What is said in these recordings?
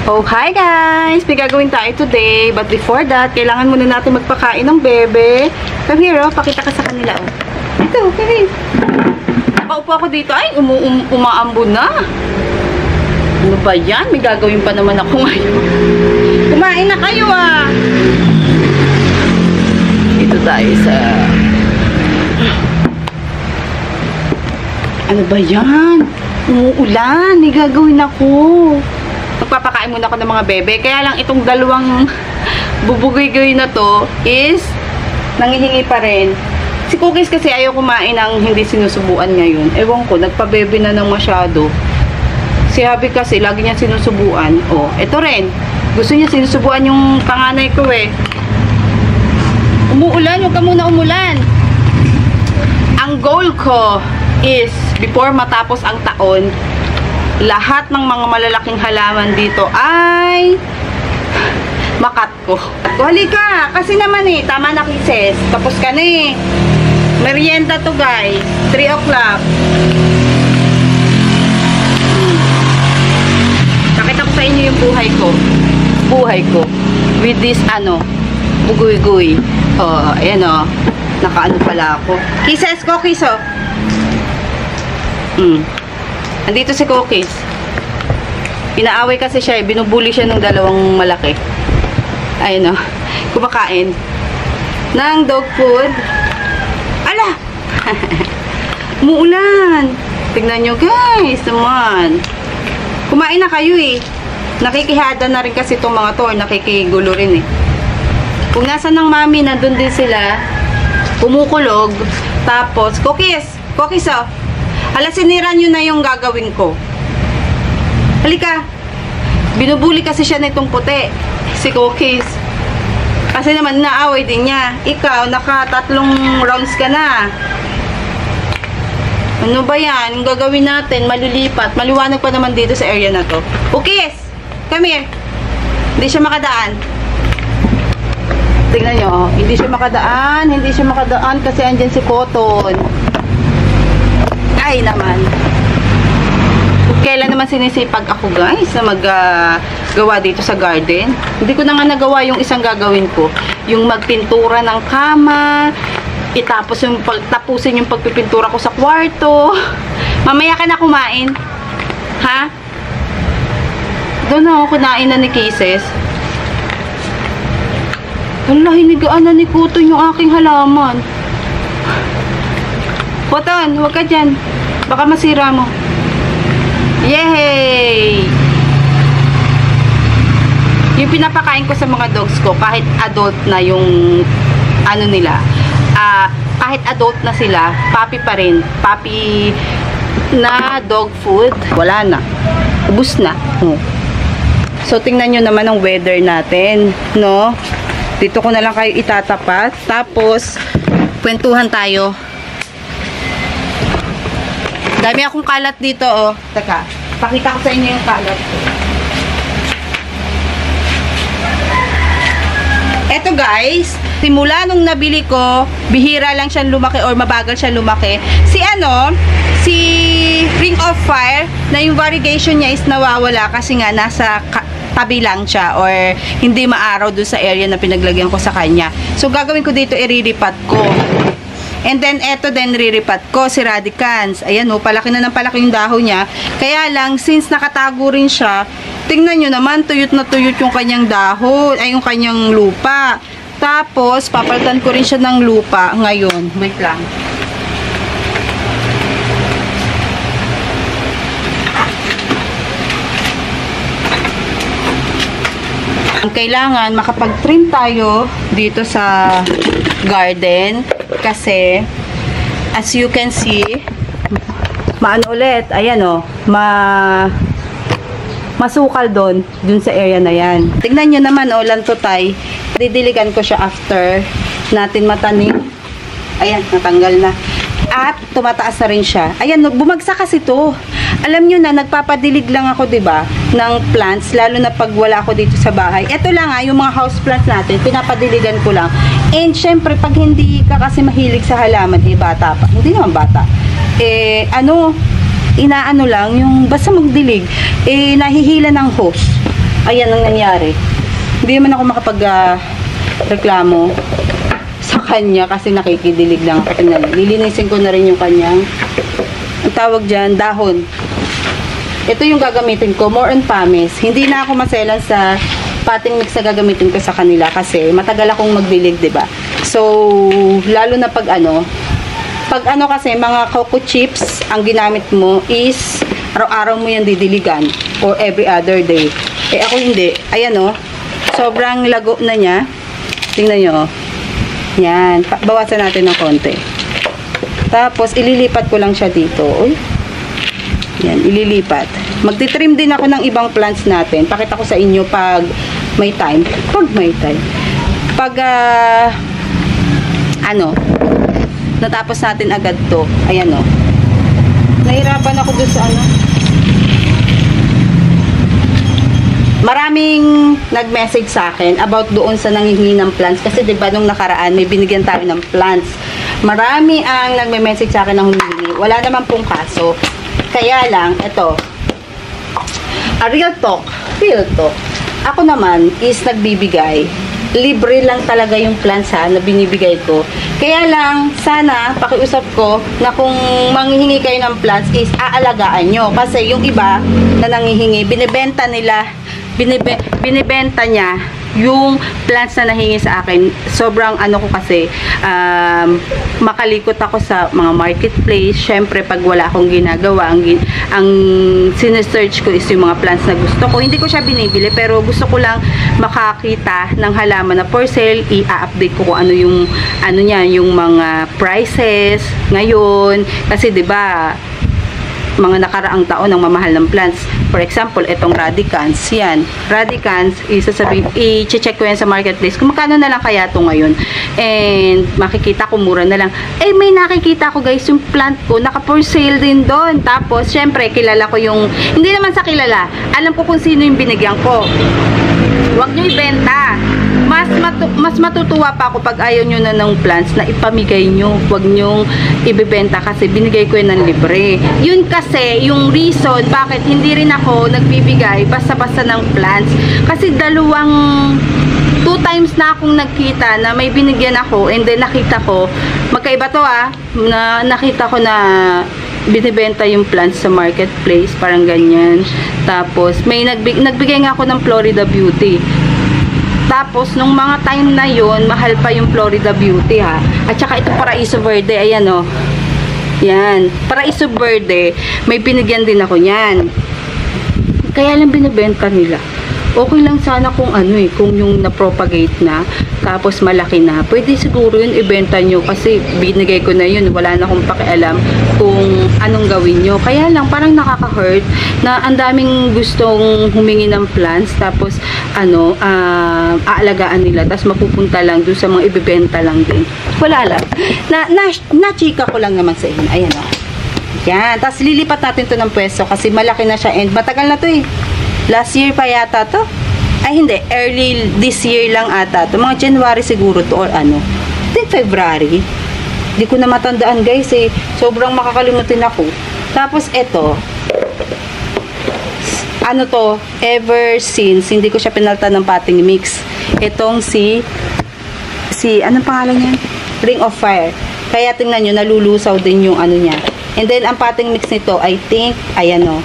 Oh, hi guys! May gagawin tayo today. But before that, kailangan muna natin magpakain ng bebe. Come here, oh. Pakita ka sa kanila, oh. Ito, okay. Nakaupo ako dito. Ay, umaambon na. Ano ba yan? May gagawin pa naman ako ngayon. Kumain na kayo, ah. Dito tayo sa... Ano ba yan? Umuulan. May gagawin ako. Magpapakain muna ako ng mga bebe. Kaya lang itong dalawang bubugoy-goy na to is nangihingi pa rin. Si Cookies kasi ayaw kumain ng hindi sinusubuan ngayon. Ewan ko, nagpabebe na ng masyado. Si Habi kasi, lagi niya sinusubuan. Oh, ito rin. Gusto niya sinusubuan yung panganay ko eh. Umuulan, huwag ka muna umulan. Ang goal ko is, before matapos ang taon, lahat ng mga malalaking halaman dito ay makat ko. Halika, kasi naman eh, tama na Kisses. Tapos ka na eh. Merienda to guys. 3 o'clock. Nakita ko sa inyo yung buhay ko. Buhay ko. With this bugoy-goy. Oh, ayan oh. Nakaano pala ako. Kisses, Cookies oh. Andito si Cookies. Inaaway kasi siya, binubuli siya ng dalawang malaki. Ayun o. Kumakain ng dog food. Ala! Umuulan. Tignan nyo guys naman. Kumain na kayo eh. Nakikihada na rin kasi itong mga to. Nakikigulo rin eh. Kung nasan ng mami, nandun din sila. Kumukulog. Tapos, Cookies oh. Hala, sinira nyo na yung gagawin ko. Halika. Binubuli kasi siya nitong puti. Si Cookies. Kasi naman, naaway din niya. Ikaw, naka-3 rounds ka na. Ano ba yan? Yung gagawin natin, malulipat. Maliwanag pa naman dito sa area na to. Cookies! Come here. Hindi siya makadaan. Tingnan nyo, oh. Hindi siya makadaan kasi andyan si Cotton. Ay naman. Kailan naman sinisipag ako guys na maggawa dito sa garden. Hindi ko na nga nagawa yung isang gagawin ko. Yung magpintura ng kama. Tapusin yung pagpipintura ko sa kwarto. Mamaya ka na kumain. Ha? Doon ako kunain na ni Kisses. Wala, hinigaan na ni Kuton yung aking halaman. Cotton, huwag ka dyan. Baka masira mo. Yay! Yung pinapakain ko sa mga dogs ko, kahit adult na yung nila, kahit adult na sila, puppy pa rin. Puppy na dog food, wala na. Ubus na. So, tingnan nyo naman ang weather natin, no? Dito ko na lang kayo itatapat. Tapos, kwentuhan tayo. Dami akong kalat dito, oh. Teka, pakita ko sa inyo yung kalat. Eto guys, simula nung nabili ko, bihira lang siyang lumaki or mabagal siyang lumaki. Si Ring of Fire, na yung variegation niya is nawawala kasi nga nasa tabi lang siya or hindi maaraw dun sa area na pinaglagyan ko sa kanya. So, gagawin ko dito, iriripat ko. And then, eto din, riripat ko, si Radicans. Ayan o, palaki na ng palaki yung dahon niya. Kaya lang, since nakatago rin siya, tingnan nyo naman, tuyot na tuyot yung kanyang dahon, ay yung kanyang lupa. Tapos, papalitan ko rin siya ng lupa ngayon. Wait lang. Ang kailangan, makapag-trim tayo dito sa garden. Kasi, as you can see, maano ulit, ayan o, masukal dun sa area na yan. Tignan nyo naman o, lantotay, didiligan ko siya after natin matanim. Ayan, natanggal na. At, tumataas na rin siya. Ayan, bumagsak kasi to. Alam nyo na, nagpapadilig lang ako, diba, ng plants, lalo na pag wala ako dito sa bahay. Ito lang yung mga house plants natin, pinapadiligan ko lang. And syempre, pag hindi ka kasi mahilig sa halaman, bata pa. Hindi naman bata. inaano lang, yung basta magdilig, nahihila ng hose. ayan ang nangyari. Hindi naman ako makapag-reklamo sa kanya kasi nakikidilig lang ako. Lilinisin ko na rin yung kanyang, ang tawag dyan, dahon. Ito yung gagamitin ko, more on pamis. Hindi na ako maselan sa potting mix na gagamitin ko sa kanila kasi matagal akong magdilig, 'di ba? So, lalo na pag ano kasi mga cocoa chips ang ginamit mo is araw-araw mo yan didiligan or every other day. Eh ako hindi. Ayan oh. Sobrang lago na niya. Tingnan niyo oh. Yan, bawasan natin ng konti. Tapos ililipat ko lang siya dito. Uy. Yan, ililipat. Magti-trim din ako ng ibang plants natin. Pakita ko sa inyo pag may time. Pag natapos natin agad to. Ayan o. Nahirapan ako doon sa ano. Maraming nag-message sa akin about doon sa nanghihingi ng plants. Kasi diba nung nakaraan may binigyan tayo ng plants. Marami ang nagme-message sa akin ng humihingi. Wala naman pong kaso. Kaya lang, ito, real talk. Ako naman is nagbibigay. Libre lang talaga yung plants na binibigay ko. Kaya lang, sana, pakiusap ko na kung manghihingi kayo ng plants is aalagaan nyo. Kasi yung iba na nanghihingi, binibenta niya yung plants na nahingi sa akin. Sobrang ano ko kasi, makalikot ako sa mga marketplace. Syempre, pag wala akong ginagawa, ang sinesearch ko is yung mga plants na gusto ko. Hindi ko siya binibili, pero gusto ko lang makakita ng halaman na for sale. I-update ko kung ano yung yung mga prices ngayon. Kasi 'di ba, mga nakaraang taon ng mamahal ng plants. For example, itong radicans. Yan. Radicans, i-check ko yan sa marketplace. Kung magkano na lang kaya ito ngayon. And makikita ko mura na lang. Eh, may nakikita ko guys, yung plant ko, naka-for sale din doon. Tapos, syempre, kilala ko yung, hindi naman sa kilala, alam ko kung sino yung binigyan ko. Huwag nyo ibenta. Mas matutuwa pa ako pag ayaw nyo na ng plants na ipamigay nyo. Huwag nyo ibibenta kasi binigay ko yun ng libre. Yun kasi yung reason bakit hindi rin ako nagbibigay basta-basta ng plants. Kasi 2 times na akong nagkita na may binigyan ako and then nakita ko, magkaiba to na nakita ko na binibenta yung plants sa marketplace, parang ganyan. Tapos may nagbigay nga ako ng Florida Beauty. Tapos, nung mga time na yon, mahal pa yung Florida Beauty At saka ito Paraiso Verde, ayan o. Yan. Paraiso Verde, may binigyan din ako yan. Kaya lang binibenta nila. Okay lang sana kung kung yung na-propagate na, tapos malaki na. Pwede siguro yun ibenta nyo kasi binigay ko na yun. Wala na akong pakialam kung anong gawin nyo. Kaya lang parang nakaka-hurt na ang daming gustong humingi ng plants tapos aalagaan nila tapos mapupunta lang dun sa mga ibibenta lang din. Wala lang. Na-chika ko lang naman sa inyo. Ayan o. Yan. Tapos lilipat natin to ng pwesto kasi malaki na siya and matagal na to eh. Last year pa yata to. Ay hindi, early this year lang ata to. Mga January siguro to or I think February. Hindi ko na matandaan guys eh. Sobrang makakalimutin ako. Tapos eto, to, ever since, hindi ko siya pinaltan ng potting mix. Itong anong pangalan niya? Ring of Fire. Kaya tingnan nyo, nalulusaw din yung niya. And then, ang potting mix nito, I think, ayan o.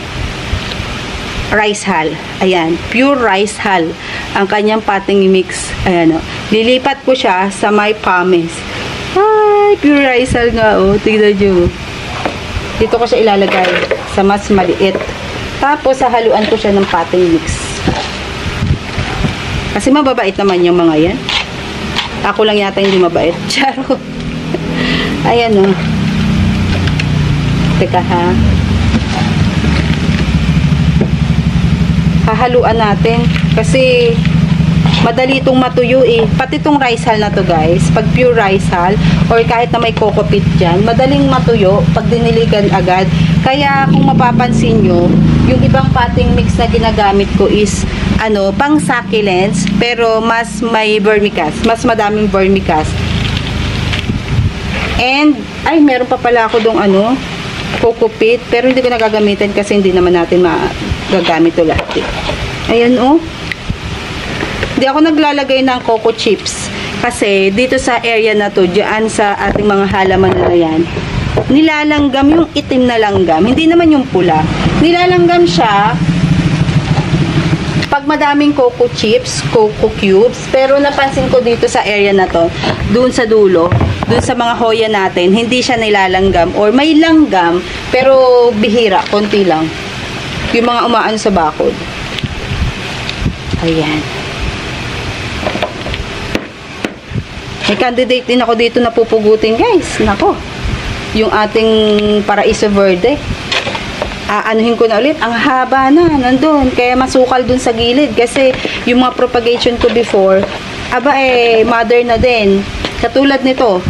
Rice hull. Ayan. Pure rice hull. Ang kanyang potting mix. Ayan o. Lilipat ko siya sa my pumice. Ay, pure rice hull nga o. Tignan nyo. Dito ko siya ilalagay sa mas maliit. Tapos, hahaluan ko siya ng potting mix. Kasi mababait naman yung mga yan. Ako lang yata hindi mabait. Charo. Ayan o. Teka ha. Hahaluan natin kasi madali itong matuyo eh. Pati itong rice hull na to guys, pag pure rice hull or kahit na may coco peat dyan, madaling matuyo pag diniligan agad. Kaya kung mapapansin nyo, yung ibang potting mix na ginagamit ko is pang succulents pero mas may vermicast, mas madaming vermicast. And ay meron pa pala ako dong coco peat pero hindi ko nagagamitin kasi hindi naman natin magagamit to lahat eh. Ayan Hindi ako naglalagay ng coco chips. Kasi dito sa area na to, diyan sa ating mga halaman na yan, nilalanggam yung itim na langgam. Hindi naman yung pula. Nilalanggam siya pag madaming coco chips, coco cubes. Pero napansin ko dito sa area na to, doon sa dulo, doon sa mga hoya natin, hindi siya nilalanggam or may langgam, pero bihira, konti lang. Yung mga umaano sa bakod. Ayan. May candidate din ako dito na pupugutin, guys. Nako. Yung ating Paraiso Verde. Aanuhin ko na ulit. Ang haba na, nandun. Kaya masukal dun sa gilid. Kasi yung mga propagation ko before, mother na din. Katulad nito.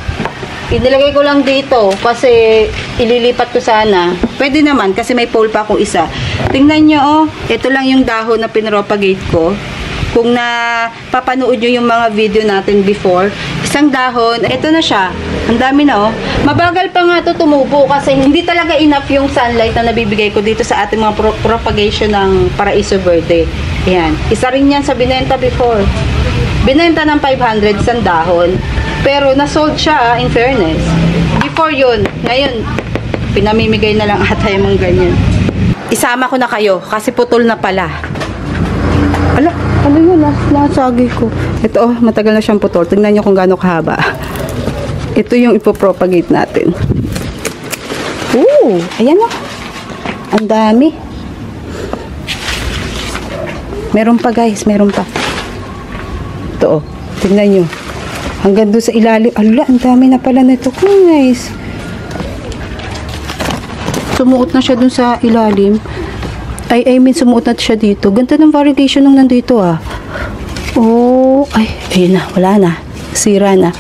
Inilagay ko lang dito kasi ililipat ko sana. Pwede naman kasi may pole pa akong isa. Tingnan nyo, oh. Ito lang yung dahon na pinropagate ko. Kung napapanood nyo yung mga video natin before, isang dahon, ito na siya. Ang dami na, oh. Mabagal pa nga ito tumubo kasi hindi talaga enough yung sunlight na nabibigay ko dito sa ating mga propagation ng Paraiso Verde. Ayan. Isa rin yan sa binenta before. Binenta ng 500 isang dahon. Pero nasold siya, in fairness. Before yun, ngayon, pinamimigay na lang ata yung mga ganyan. Isama ko na kayo kasi putol na pala. Ala, ano yun? Nasagi ko. Ito, oh, matagal na siyang putol. Tingnan nyo kung gaano kahaba. Ito yung ipopropagate natin. Ooh, ayan oh. Ang dami. Meron pa guys, meron pa. Ito oh, tingnan nyo. Hanggang doon sa ilalim. Ala, ang dami na pala nito guys. Sumuot na siya doon sa ilalim. I mean, sumuot na siya dito. Ganda ng variegation nung nandito ah. Oh, ay, ayun na, wala na. Sira na.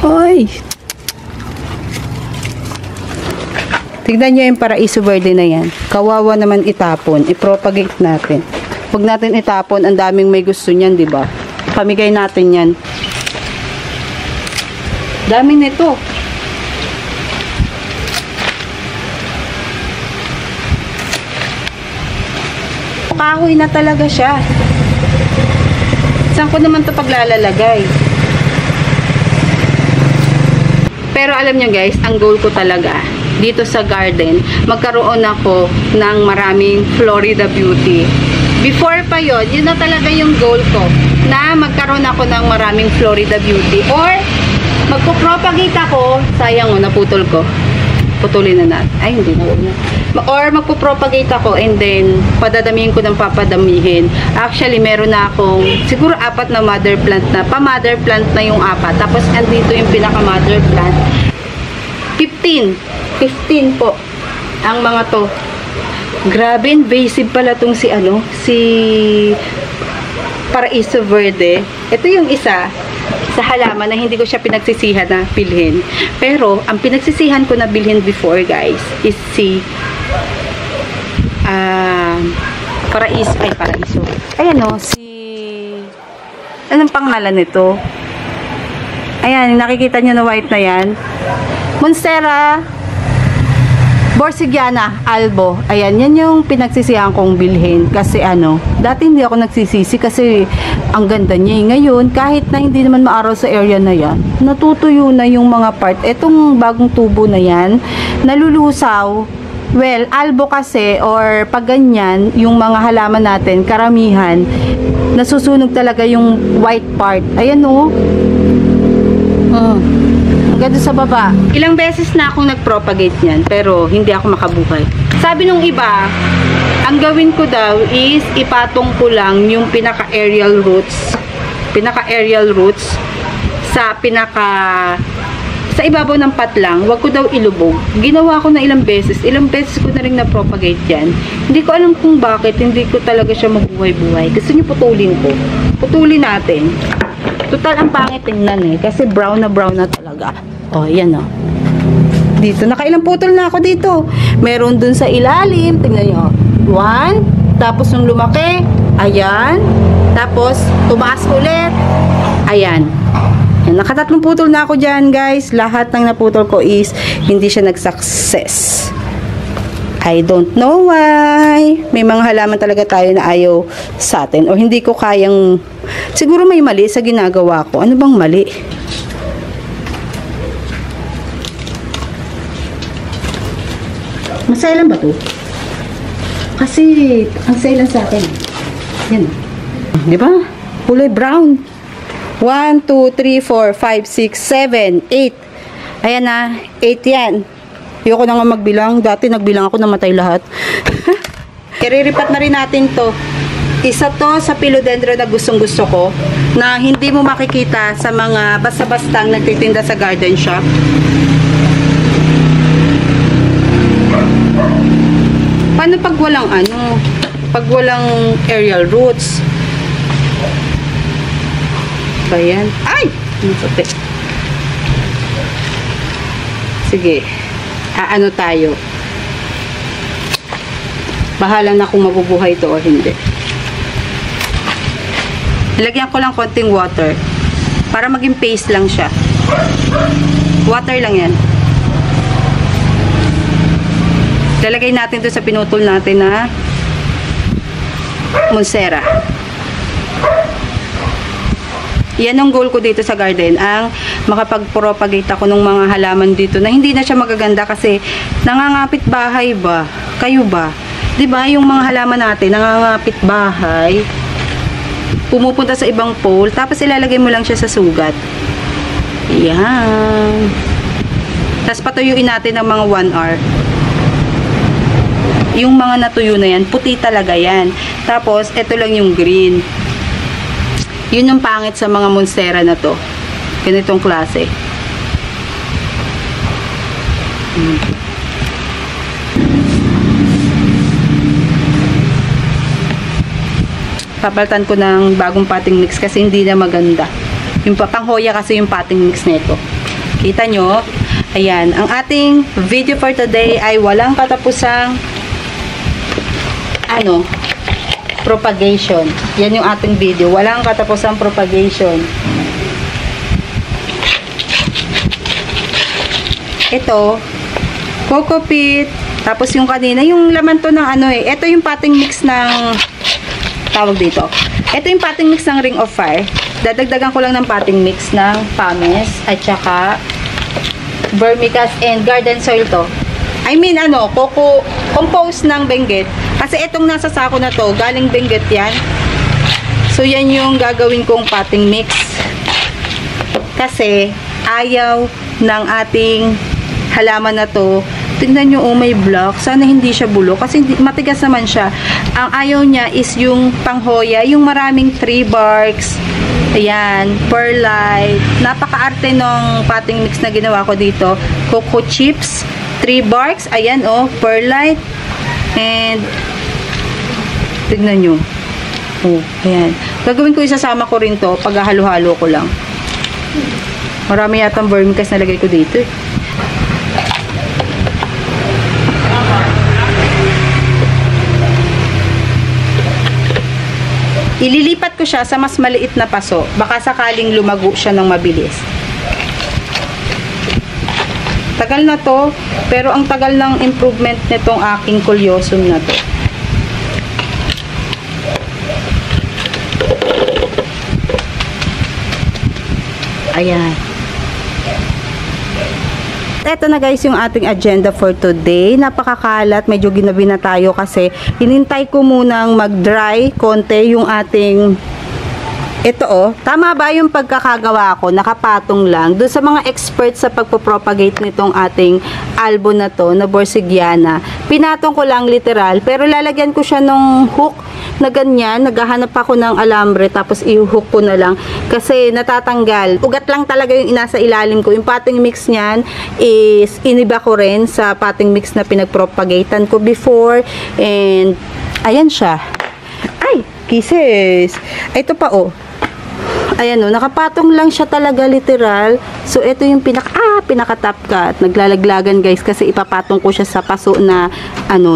Ay. Tignan nyo yung Paraiso Verde na yan. Kawawa naman itapon. I-propagate natin. Huwag natin itapon. Ang daming may gusto niyan, di ba? Pamigay natin yan. Dami nito. Kahoy na talaga siya. Saan ko naman ito paglalalagay? Pero alam nyo guys, ang goal ko talaga dito sa garden, magkaroon ako ng maraming Florida Beauty. Before pa yon, yun na talaga yung goal ko, na magkaroon ako ng maraming Florida Beauty. Or, magpo-propagate ako, sayang o, naputol ko. Putulin na natin. Ay, hindi na. Or magpo-propagate ako and then padadamihin ko ng papadamihin. Actually, meron na akong siguro 4 na mother plant na. Pa-mother plant na yung 4. Tapos, andito yung pinaka-mother plant. 15 po ang mga to. Grabe, invasive pala tong si Paraiso Verde. Ito yung isa sa halaman na hindi ko siya pinagsisihan na bilhin. Pero, ang pinagsisihan ko na bilhin before, guys, is si Paraiso. Ayan o, anong pangalan nito? Ayan, nakikita nyo na white na yan. Monstera Borsigiana Albo. Ayan, yan yung pinagsisihan kong bilhin. Kasi dati hindi ako nagsisisi kasi ang ganda niya. Ngayon, kahit na hindi naman maaraw sa area na yan, natutuyo na yung mga part. Etong bagong tubo na yan, nalulusaw. Well, albo kasi, or pag ganyan, yung mga halaman natin, karamihan, nasusunog talaga yung white part. Ayan o. Ganda sa baba. Ilang beses na akong nag-propagate niyan, pero hindi ako makabuhay. Sabi nung iba, ang gawin ko daw is ipatong ko lang yung pinaka-aerial roots sa sa ibabaw ng patlang. Wag ko daw ilubog. Ginawa ko na ilang beses ko na rin na-propagate yan. Hindi ko alam kung bakit hindi ko talaga siya mabuhay-buhay. Gusto niyo putulin ko. Putulin natin. Total, ang pangit tingnan eh. Kasi brown na talaga. O, yan o. Dito, nakailang putol na ako dito. Meron dun sa ilalim. Tingnan nyo. 1. Tapos nung lumaki. Ayan. Tapos, tumaas ulit. Ayan. Nakatatlong putol na ako dyan, guys. Lahat ng naputol ko is hindi siya nag-success. I don't know why. May mga halaman talaga tayo na ayaw sa atin. O hindi ko kayang Siguro may mali sa ginagawa ko. Ano bang mali? Masaya lang ba to? Kasi, ang saya lang sa akin. Yan. Di ba? Kulay brown. 1, 2, 3, 4, 5, 6, 7, 8. Ayan na. 8 yan. Ayoko na nga magbilang. Dati nagbilang ako, namatay lahat. Iriripat na rin natin to. Isa to sa philodendron na gustong gusto ko, na hindi mo makikita sa mga basta-bastang nagtitinda sa garden shop. Paano pag walang pag walang aerial roots? Ayan. Ay! Masakit. Sige. Ano tayo? Bahala na kung mabubuhay ito o hindi. Ilagyan ko lang konting water para maging paste lang siya. Water lang yan. Lalagay natin ito sa pinutol natin na Monstera. Yan ang goal ko dito sa garden, ang makapag-propagate ako ng mga halaman dito na hindi na siya magaganda kasi nangangapit bahay ba? Kayo ba? 'Di ba yung mga halaman natin nangangapit bahay, pumupunta sa ibang pole, tapos ilalagay mo lang siya sa sugat. Yan. Tapos patuyuin natin ng mga 1 hour. Yung mga natuyo na yan, puti talaga yan. Tapos, ito lang yung green. Yun yung pangit sa mga monstera na to. Ganitong klase. Papalitan ko ng bagong potting mix kasi hindi na maganda. Yung panghoya kasi yung potting mix nito. Kita nyo? Ayan. Ang ating video for today ay walang katapusang propagation. Yan yung ating video. Walang katapusang propagation. Ito, coco peat. Tapos yung kanina, yung laman to ng ito yung potting mix ng tawag dito. Ito yung potting mix ng Ring of Fire. Dadagdagan ko lang ng potting mix ng pumice at saka vermicast and garden soil to. I mean, coco compost ng Benguet. Kasi itong nasa sako na to, galing Benguet yan. So, yan yung gagawin kong potting mix. Kasi, ayaw ng ating halaman na to. Tingnan nyo, may block. Sana hindi siya bulok. Kasi matigas naman siya. Ang ayaw niya is yung panghoya, yung maraming tree barks. Ayan, perlite. Napaka-arte ng potting mix na ginawa ko dito. Coco chips, tree barks. Ayan, perlite. And tignan nyo. Ayan. Gagawin ko, isasama ko rin to. Paghahalo-halo ko lang. Marami yatang vermicast na lagay ko dito. Ililipat ko siya sa mas maliit na paso. Baka sakaling lumago siya ng mabilis. Tagal na to, pero ang tagal ng improvement nitong aking Coleosum na to. Ayan. Ito na guys yung ating agenda for today. Napakakalat, medyo ginabi na tayo kasi hinintay ko munang mag-dry konti yung ating ito tama ba yung pagkakagawa ko? Nakapatong lang. Doon sa mga experts sa pagpo-propagate nitong ating albo na to, na Borsigiana. Pinatong ko lang literal, pero lalagyan ko siya nung hook na ganyan. Naghahanap ako ng alambre, tapos i-hook ko na lang. Kasi natatanggal. Ugat lang talaga yung inasa ilalim ko. Yung potting mix niyan is iniba ko rin sa potting mix na pinag-propagatean ko before. And, ayan siya. Ay, kisses. Ito pa ayan nakapatong lang siya talaga literal. So, ito yung pinaka-top cut. Naglalaglagan guys kasi ipapatong ko siya sa paso na,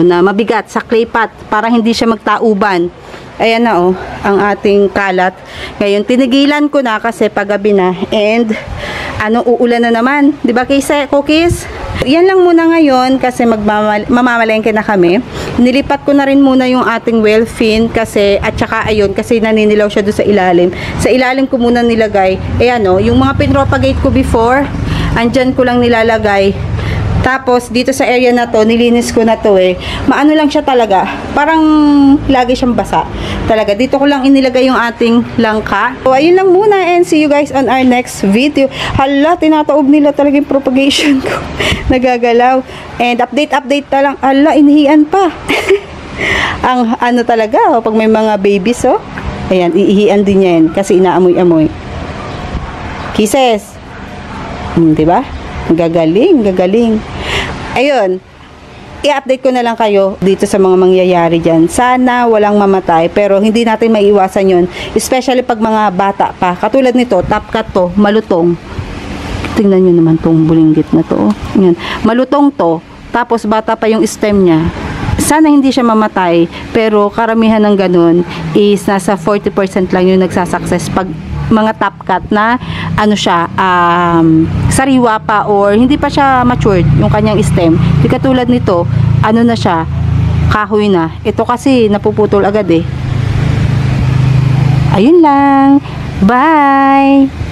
na mabigat, sa clay pot para hindi siya magtauban. Ayan na ang ating kalat. Ngayon, tinigilan ko na kasi paggabi na. And, uulan na naman. 'Di ba, Cookies? Yan lang muna ngayon kasi mamamalengke na kami. Nilipat ko na rin muna yung ating well fin kasi at saka ayun kasi naninilaw siya doon sa ilalim. Sa ilalim ko muna nilagay. Yung mga pinropagate ko before, andyan ko lang nilalagay. Tapos dito sa area na to, nilinis ko na to Maano lang siya talaga. Parang lagi siyang basa. Talaga dito ko lang inilagay yung ating langka. So ayun lang muna and see you guys on our next video. Hala, tinataob nila talaga yung propagation ko. Nagagalaw. And update na lang. Hala, inihian pa. Ang ano talaga, pag may mga babies, ayan, iihian din yan kasi inaamoy-amoy. Kisses. Diba? Gagaling. Ayun, i-update ko na lang kayo dito sa mga mangyayari dyan. Sana walang mamatay, pero hindi natin maiiwasan yun. Especially pag mga bata pa. Katulad nito, top cut to, malutong. Tingnan nyo naman tong bulinggit na to. Yan. Malutong to, tapos bata pa yung stem niya. Sana hindi siya mamatay, pero karamihan ng ganun is nasa 40% lang yung nagsasucess pag mga top cut na ano siya sariwa pa or hindi pa siya matured yung kanyang stem. Di katulad nito, ano na siya, kahoy na. Ito kasi napuputol agad Ayun lang. Bye!